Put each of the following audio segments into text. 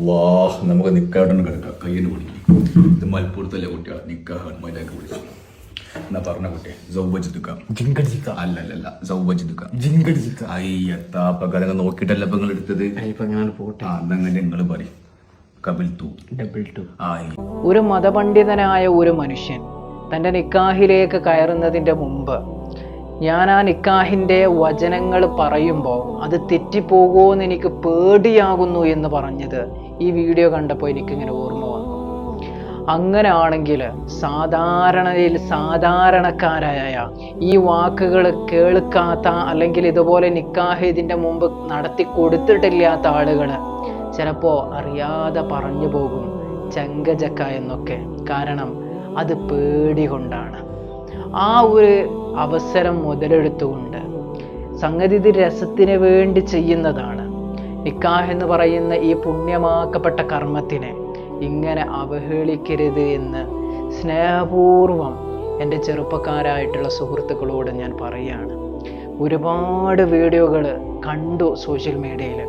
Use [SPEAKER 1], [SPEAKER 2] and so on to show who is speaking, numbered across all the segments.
[SPEAKER 1] അള്ളാഹ് നമുക്ക് നിക്കാട്ടൊന്നും കിടക്കാം കയ്യിന് പിടിക്കും. ഇത് മലപ്പുറത്തല്ലേ കുട്ടികളെ നിക്കാഹ് മര്യാദക്ക് വിളിച്ചു എന്നാ പറഞ്ഞ കുട്ടിയെ അല്ലല്ല അയ്യത്താപ്പ നോക്കിട്ടല്ല ഇപ്പൊ നിങ്ങൾ എടുത്തത്. അന്നങ്ങനെ നിങ്ങൾ പറയും
[SPEAKER 2] ഒരു മതപണ്ഡിതനായ ഒരു മനുഷ്യൻ തൻ്റെ നിക്കാഹിലേക്ക് കയറുന്നതിൻ്റെ മുമ്പ് ഞാൻ ആ നിക്കാഹിൻ്റെ വചനങ്ങൾ പറയുമ്പോൾ അത് തെറ്റിപ്പോകുമോയെന്ന് എനിക്ക് പേടിയാകുന്നു എന്ന് പറഞ്ഞത് ഈ വീഡിയോ കണ്ടപ്പോൾ എനിക്കിങ്ങനെ ഓർമ്മ വന്നു. അങ്ങനെ ആണെങ്കിൽ സാധാരണക്കാരായ ഈ വാക്കുകൾ കേൾക്കാത്ത അല്ലെങ്കിൽ ഇതുപോലെ നിക്കാഹ് ഇതിൻ്റെ മുമ്പ് നടത്തി കൊടുത്തിട്ടില്ലാത്ത ആളുകൾ ചിലപ്പോൾ അറിയാതെ പറഞ്ഞു പോകും ചങ്കജക്ക എന്നൊക്കെ. കാരണം അത് പേടി കൊണ്ടാണ്. ആ ഒരു അവസരം മുതലെടുത്തുകൊണ്ട് സംഗതി ഇത് രസത്തിന് വേണ്ടി ചെയ്യുന്നതാണ്. നിക്കാഹ് എന്ന് പറയുന്ന ഈ പുണ്യമാക്കപ്പെട്ട കർമ്മത്തിനെ ഇങ്ങനെ അവഹേളിക്കരുത് എന്ന് സ്നേഹപൂർവം എൻ്റെ ചെറുപ്പക്കാരായിട്ടുള്ള സുഹൃത്തുക്കളോട് ഞാൻ പറയുകയാണ്. ഒരുപാട് വീഡിയോകൾ കണ്ടു സോഷ്യൽ മീഡിയയിൽ.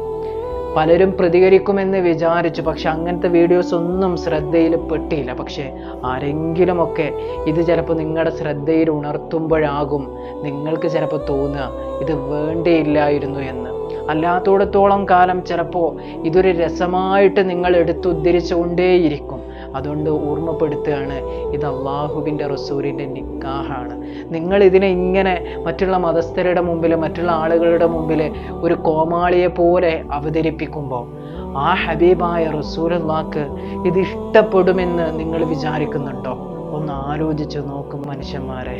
[SPEAKER 2] പലരും പ്രതികരിക്കുമെന്ന് വിചാരിച്ചു, പക്ഷെ അങ്ങനത്തെ വീഡിയോസ് ഒന്നും ശ്രദ്ധയിൽ പെട്ടില്ല. പക്ഷെ ആരെങ്കിലുമൊക്കെ ഇത് ചിലപ്പോൾ നിങ്ങളുടെ ശ്രദ്ധയിൽ ഉണർത്തുമ്പോഴാകും നിങ്ങൾക്ക് ചിലപ്പോൾ തോന്നുക ഇത് വേണ്ടിയില്ലായിരുന്നു എന്ന്. അല്ലാത്തോടത്തോളം കാലം ചിലപ്പോൾ ഇതൊരു രസമായിട്ട് നിങ്ങൾ എടുത്തുദ്ധരിച്ചുകൊണ്ടേയിരിക്കും. അതുകൊണ്ട് ഓർമ്മപ്പെടുത്തുകയാണ്, ഇത് അള്ളാഹുവിൻ്റെ റസൂലിൻ്റെ നിക്കാഹാണ്. നിങ്ങൾ ഇതിനെ ഇങ്ങനെ മറ്റുള്ള മതസ്ഥരുടെ മുമ്പിൽ മറ്റുള്ള ആളുകളുടെ മുമ്പിൽ ഒരു കോമാളിയെ പോലെ അവതരിപ്പിക്കുമ്പോൾ ആ ഹബീബായ റസൂലുള്ളാഹിക്ക് ഇത് ഇഷ്ടപ്പെടുമെന്ന് നിങ്ങൾ വിചാരിക്കുന്നുണ്ടോ? ഒന്ന് ആലോചിച്ച് നോക്കും മനുഷ്യന്മാരെ.